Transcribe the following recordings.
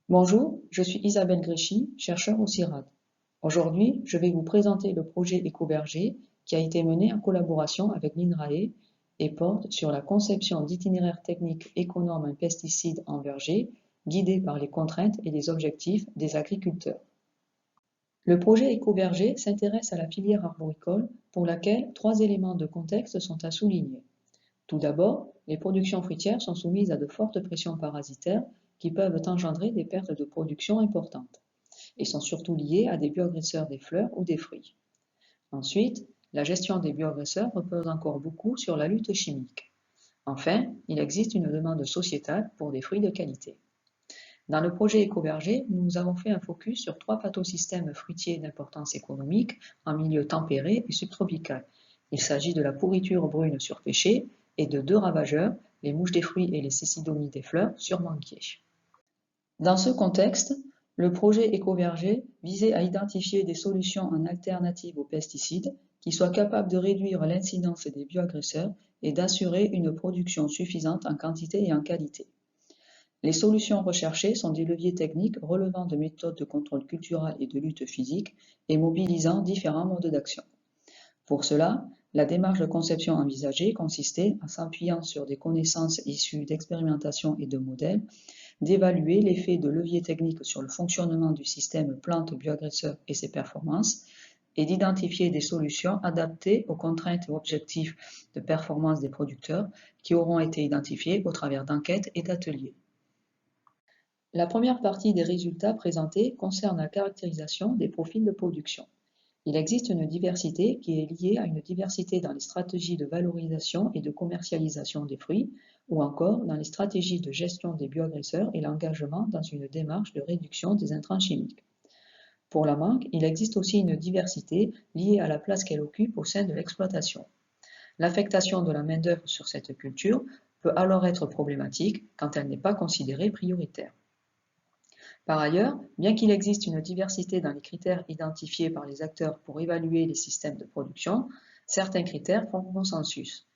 Bonjour, je suis Isabelle Gréchy, chercheur au CIRAD. Aujourd'hui, je vais vous présenter le projet Écoverger qui a été mené en collaboration avec l'INRAE et porte sur la conception d'itinéraires techniques économes en pesticides en verger, guidés par les contraintes et les objectifs des agriculteurs. Le projet Écoverger s'intéresse à la filière arboricole pour laquelle trois éléments de contexte sont à souligner. Tout d'abord, les productions fruitières sont soumises à de fortes pressions parasitaires qui peuvent engendrer des pertes de production importantes et sont surtout liées à des bioagresseurs des fleurs ou des fruits. Ensuite, la gestion des bioagresseurs repose encore beaucoup sur la lutte chimique. Enfin, il existe une demande sociétale pour des fruits de qualité. Dans le projet Écoverger, nous avons fait un focus sur trois pathosystèmes fruitiers d'importance économique en milieu tempéré et subtropical. Il s'agit de la pourriture brune surpêchée et de deux ravageurs, les mouches des fruits et les cécidomies des fleurs surmanquées. Dans ce contexte, le projet Écoverger visait à identifier des solutions en alternative aux pesticides qui soient capables de réduire l'incidence des bioagresseurs et d'assurer une production suffisante en quantité et en qualité. Les solutions recherchées sont des leviers techniques relevant de méthodes de contrôle cultural et de lutte physique et mobilisant différents modes d'action. Pour cela, la démarche de conception envisagée consistait, en s'appuyant sur des connaissances issues d'expérimentations et de modèles, d'évaluer l'effet de levier technique sur le fonctionnement du système plante-bioagresseur et ses performances, et d'identifier des solutions adaptées aux contraintes et objectifs de performance des producteurs qui auront été identifiés au travers d'enquêtes et d'ateliers. La première partie des résultats présentés concerne la caractérisation des profils de production. Il existe une diversité qui est liée à une diversité dans les stratégies de valorisation et de commercialisation des fruits, ou encore dans les stratégies de gestion des bioagresseurs et l'engagement dans une démarche de réduction des intrants chimiques. Pour la mangue, il existe aussi une diversité liée à la place qu'elle occupe au sein de l'exploitation. L'affectation de la main-d'œuvre sur cette culture peut alors être problématique quand elle n'est pas considérée prioritaire. Par ailleurs, bien qu'il existe une diversité dans les critères identifiés par les acteurs pour évaluer les systèmes de production, certains critères font consensus.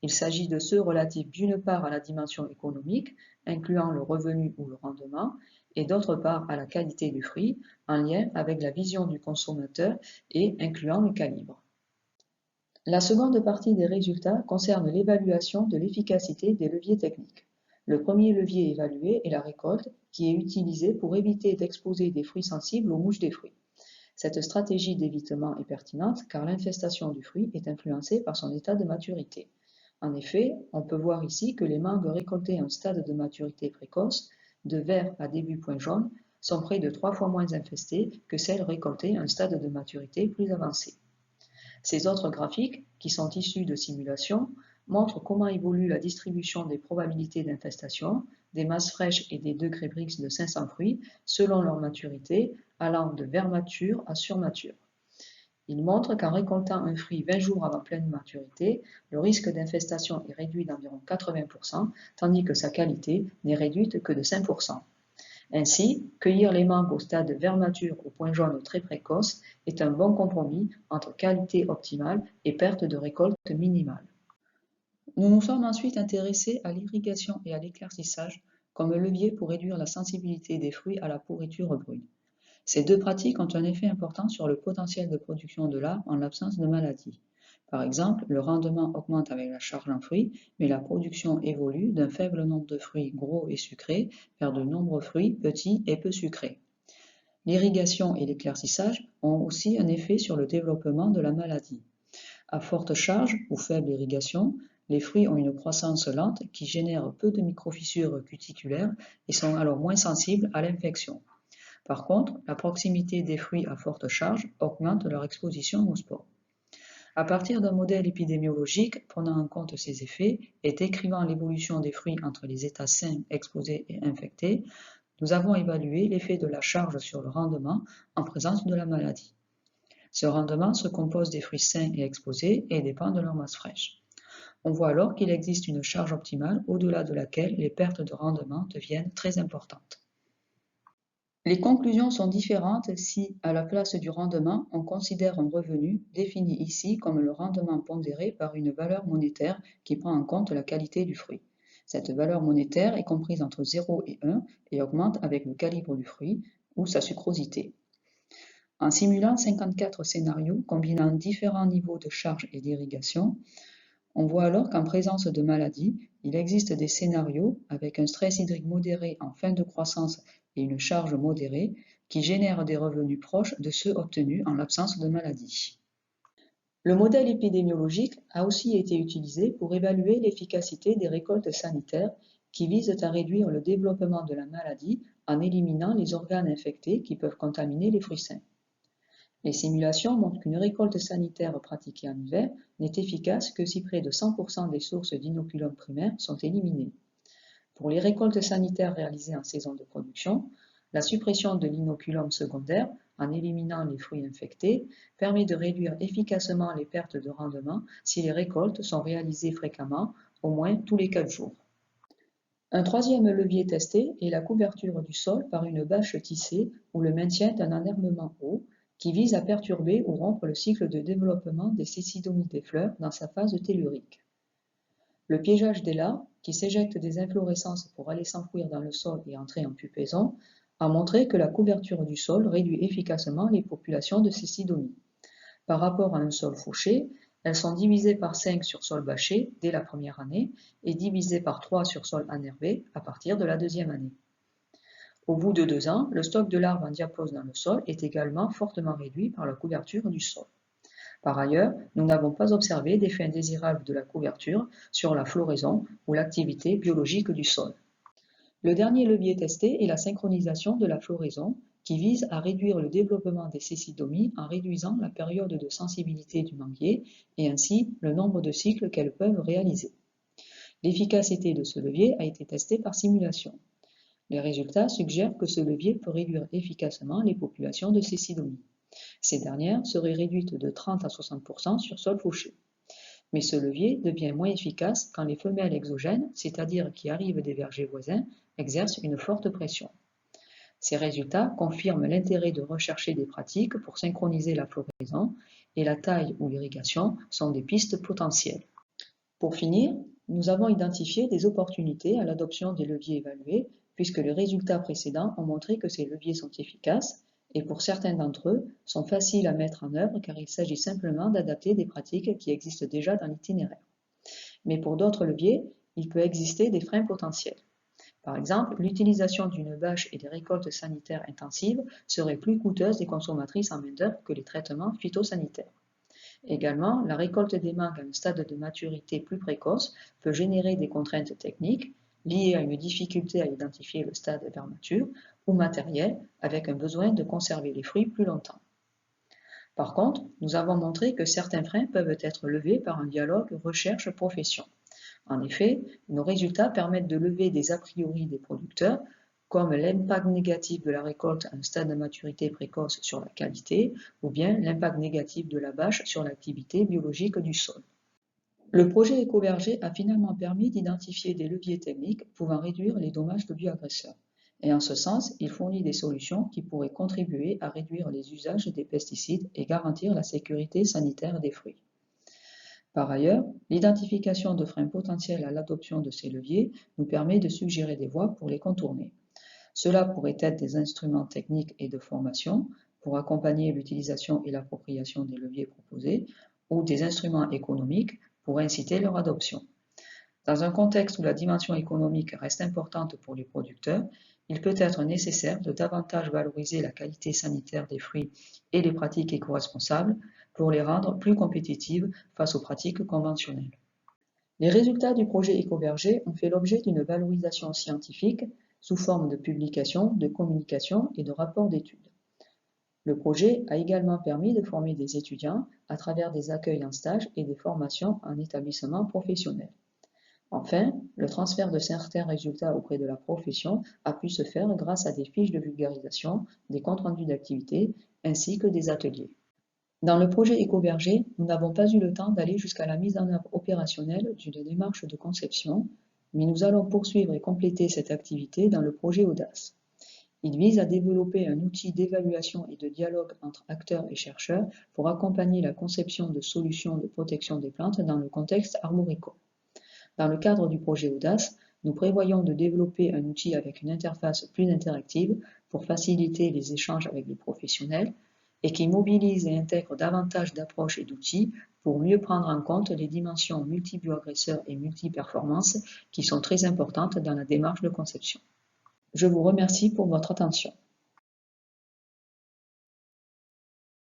Il s'agit de ceux relatifs d'une part à la dimension économique, incluant le revenu ou le rendement, et d'autre part à la qualité du fruit, en lien avec la vision du consommateur et incluant le calibre. La seconde partie des résultats concerne l'évaluation de l'efficacité des leviers techniques. Le premier levier évalué est la récolte, qui est utilisée pour éviter d'exposer des fruits sensibles aux mouches des fruits. Cette stratégie d'évitement est pertinente car l'infestation du fruit est influencée par son état de maturité. En effet, on peut voir ici que les mangues récoltées à un stade de maturité précoce, de vert à début point jaune, sont près de 3 fois moins infestées que celles récoltées à un stade de maturité plus avancé. Ces autres graphiques, qui sont issus de simulations, montrent comment évolue la distribution des probabilités d'infestation, des masses fraîches et des degrés Brix de 500 fruits selon leur maturité, allant de vert mature à surmature. Ils montrent qu'en récoltant un fruit 20 jours avant pleine maturité, le risque d'infestation est réduit d'environ 80%, tandis que sa qualité n'est réduite que de 5%. Ainsi, cueillir les mangues au stade vert mature au point jaune très précoce est un bon compromis entre qualité optimale et perte de récolte minimale. Nous nous sommes ensuite intéressés à l'irrigation et à l'éclaircissage comme levier pour réduire la sensibilité des fruits à la pourriture brune. Ces deux pratiques ont un effet important sur le potentiel de production de l'arbre en l'absence de maladie. Par exemple, le rendement augmente avec la charge en fruits, mais la production évolue d'un faible nombre de fruits gros et sucrés vers de nombreux fruits petits et peu sucrés. L'irrigation et l'éclaircissage ont aussi un effet sur le développement de la maladie. À forte charge ou faible irrigation, les fruits ont une croissance lente qui génère peu de microfissures cuticulaires et sont alors moins sensibles à l'infection. Par contre, la proximité des fruits à forte charge augmente leur exposition aux spores. À partir d'un modèle épidémiologique prenant en compte ces effets et décrivant l'évolution des fruits entre les états sains, exposés et infectés, nous avons évalué l'effet de la charge sur le rendement en présence de la maladie. Ce rendement se compose des fruits sains et exposés et dépend de leur masse fraîche. On voit alors qu'il existe une charge optimale au-delà de laquelle les pertes de rendement deviennent très importantes. Les conclusions sont différentes si, à la place du rendement, on considère un revenu, défini ici comme le rendement pondéré par une valeur monétaire qui prend en compte la qualité du fruit. Cette valeur monétaire est comprise entre 0 et 1 et augmente avec le calibre du fruit ou sa sucrosité. En simulant 54 scénarios combinant différents niveaux de charge et d'irrigation, on voit alors qu'en présence de maladie, il existe des scénarios avec un stress hydrique modéré en fin de croissance et une charge modérée qui génèrent des revenus proches de ceux obtenus en l'absence de maladie. Le modèle épidémiologique a aussi été utilisé pour évaluer l'efficacité des récoltes sanitaires qui visent à réduire le développement de la maladie en éliminant les organes infectés qui peuvent contaminer les fruits sains. Les simulations montrent qu'une récolte sanitaire pratiquée en hiver n'est efficace que si près de 100% des sources d'inoculum primaire sont éliminées. Pour les récoltes sanitaires réalisées en saison de production, la suppression de l'inoculum secondaire, en éliminant les fruits infectés, permet de réduire efficacement les pertes de rendement si les récoltes sont réalisées fréquemment, au moins tous les 4 jours. Un troisième levier testé est la couverture du sol par une bâche tissée ou le maintien d'un enherbement haut, qui vise à perturber ou rompre le cycle de développement des cécidomies des fleurs dans sa phase tellurique. Le piégeage des larves, qui s'éjectent des inflorescences pour aller s'enfouir dans le sol et entrer en pupaison, a montré que la couverture du sol réduit efficacement les populations de cécidomies. Par rapport à un sol fauché, elles sont divisées par 5 sur sol bâché dès la première année et divisées par 3 sur sol enherbé à partir de la deuxième année. Au bout de 2 ans, le stock de larves en diapause dans le sol est également fortement réduit par la couverture du sol. Par ailleurs, nous n'avons pas observé d'effet indésirable de la couverture sur la floraison ou l'activité biologique du sol. Le dernier levier testé est la synchronisation de la floraison, qui vise à réduire le développement des cécidomies en réduisant la période de sensibilité du manguier et ainsi le nombre de cycles qu'elles peuvent réaliser. L'efficacité de ce levier a été testée par simulation. Les résultats suggèrent que ce levier peut réduire efficacement les populations de cécidomies. Ces dernières seraient réduites de 30 à 60% sur sol fauché. Mais ce levier devient moins efficace quand les femelles exogènes, c'est-à-dire qui arrivent des vergers voisins, exercent une forte pression. Ces résultats confirment l'intérêt de rechercher des pratiques pour synchroniser la floraison, et la taille ou l'irrigation sont des pistes potentielles. Pour finir, nous avons identifié des opportunités à l'adoption des leviers évalués, puisque les résultats précédents ont montré que ces leviers sont efficaces, et pour certains d'entre eux, sont faciles à mettre en œuvre car il s'agit simplement d'adapter des pratiques qui existent déjà dans l'itinéraire. Mais pour d'autres leviers, il peut exister des freins potentiels. Par exemple, l'utilisation d'une bâche et des récoltes sanitaires intensives serait plus coûteuse et consommatrice en main-d'œuvre que les traitements phytosanitaires. Également, la récolte des mangues à un stade de maturité plus précoce peut générer des contraintes techniques liées à une difficulté à identifier le stade vers mature ou matériel avec un besoin de conserver les fruits plus longtemps. Par contre, nous avons montré que certains freins peuvent être levés par un dialogue recherche-profession. En effet, nos résultats permettent de lever des a priori des producteurs, comme l'impact négatif de la récolte à un stade de maturité précoce sur la qualité, ou bien l'impact négatif de la bâche sur l'activité biologique du sol. Le projet Écoverger a finalement permis d'identifier des leviers techniques pouvant réduire les dommages de bioagresseurs. Et en ce sens, il fournit des solutions qui pourraient contribuer à réduire les usages des pesticides et garantir la sécurité sanitaire des fruits. Par ailleurs, l'identification de freins potentiels à l'adoption de ces leviers nous permet de suggérer des voies pour les contourner. Cela pourrait être des instruments techniques et de formation pour accompagner l'utilisation et l'appropriation des leviers proposés, ou des instruments économiques pour inciter leur adoption. Dans un contexte où la dimension économique reste importante pour les producteurs, il peut être nécessaire de davantage valoriser la qualité sanitaire des fruits et les pratiques éco-responsables pour les rendre plus compétitives face aux pratiques conventionnelles. Les résultats du projet Écoverger ont fait l'objet d'une valorisation scientifique sous forme de publications, de communications et de rapports d'études. Le projet a également permis de former des étudiants à travers des accueils en stage et des formations en établissements professionnels. Enfin, le transfert de certains résultats auprès de la profession a pu se faire grâce à des fiches de vulgarisation, des comptes rendus d'activités, ainsi que des ateliers. Dans le projet Écoverger, nous n'avons pas eu le temps d'aller jusqu'à la mise en œuvre opérationnelle d'une démarche de conception, mais nous allons poursuivre et compléter cette activité dans le projet Audace. Il vise à développer un outil d'évaluation et de dialogue entre acteurs et chercheurs pour accompagner la conception de solutions de protection des plantes dans le contexte arboricole. Dans le cadre du projet Audace, nous prévoyons de développer un outil avec une interface plus interactive pour faciliter les échanges avec les professionnels et qui mobilise et intègre davantage d'approches et d'outils pour mieux prendre en compte les dimensions multi-bioagresseurs et multi-performances qui sont très importantes dans la démarche de conception. Je vous remercie pour votre attention.